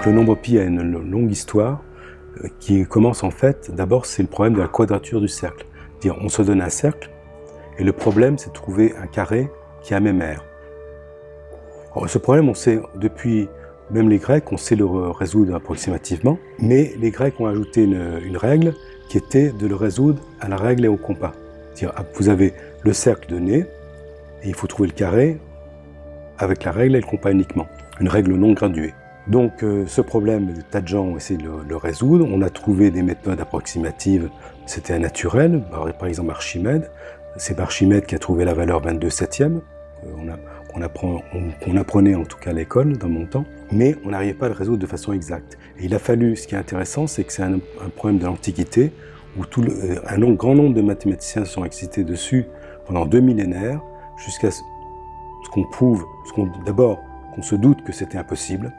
Donc le nombre pi a une longue histoire qui commence en fait, d'abord c'est le problème de la quadrature du cercle. C'est-à-dire on se donne un cercle et le problème c'est de trouver un carré qui a même aire. Alors, ce problème on sait depuis même les Grecs, on sait le résoudre approximativement, mais les Grecs ont ajouté une règle qui était de le résoudre à la règle et au compas. C'est-à-dire vous avez le cercle donné et il faut trouver le carré avec la règle et le compas uniquement, une règle non graduée. Donc ce problème, des tas de gens ont essayé de le résoudre. On a trouvé des méthodes approximatives, c'était naturel, par exemple Archimède. C'est Archimède qui a trouvé la valeur 22/7, qu'on apprenait en tout cas à l'école dans mon temps, mais on n'arrivait pas à le résoudre de façon exacte. Et il a fallu, ce qui est intéressant, c'est que c'est un problème de l'Antiquité, où grand nombre de mathématiciens sont excités dessus pendant 2 millénaires, jusqu'à ce qu'on prouve, d'abord qu'on se doute que c'était impossible.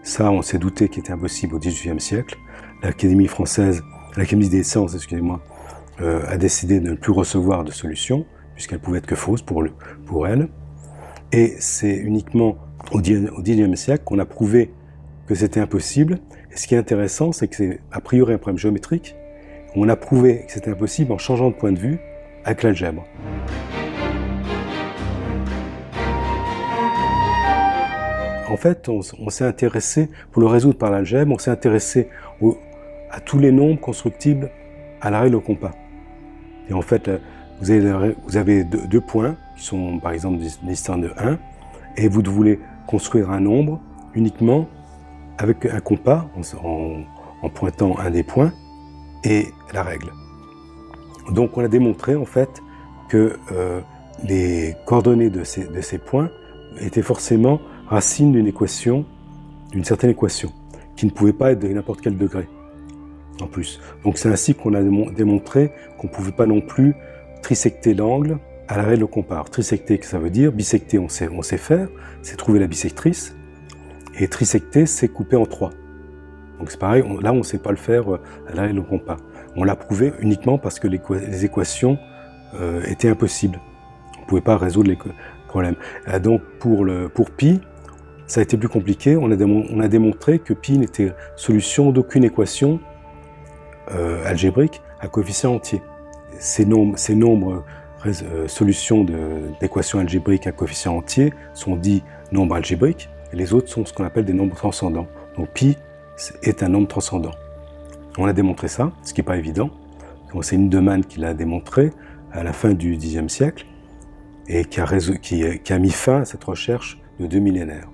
Ça, on s'est douté qu'il était impossible au XVIIIe siècle. L'Académie des sciences, a décidé de ne plus recevoir de solution, puisqu'elle pouvait être que fausse pour elle. Et c'est uniquement au XIXe siècle qu'on a prouvé que c'était impossible. Et ce qui est intéressant, c'est que c'est a priori un problème géométrique. On a prouvé que c'était impossible en changeant de point de vue avec l'algèbre. En fait, on s'est intéressé, pour le résoudre par l'algèbre, on s'est intéressé à tous les nombres constructibles à la règle au compas. Et en fait, vous avez deux points qui sont par exemple distants de 1, et vous voulez construire un nombre uniquement avec un compas en pointant un des points et la règle. Donc on a démontré en fait que les coordonnées de ces points étaient forcément racines d'une certaine équation, qui ne pouvait pas être de n'importe quel degré, en plus. Donc c'est ainsi qu'on a démontré qu'on ne pouvait pas non plus trisecter l'angle à la règle au compas. Trisecter, ça veut dire, bisecter, on sait faire, c'est trouver la bisectrice, et trisecter, c'est couper en 3. Donc c'est pareil, là on ne sait pas le faire à la règle au compas. On l'a prouvé uniquement parce que les équations étaient impossibles. On ne pouvait pas résoudre les problèmes. Donc pour pi, ça a été plus compliqué. On a démontré que pi n'était solution d'aucune équation algébrique à coefficient entier. Ces nombres solutions d'équations algébriques à coefficient entier sont dits nombres algébriques, et les autres sont ce qu'on appelle des nombres transcendants. Donc pi est un nombre transcendant. On a démontré ça, ce qui n'est pas évident. C'est Lindemann qui l'a démontré à la fin du Xe siècle et qui a mis fin à cette recherche de 2 millénaires.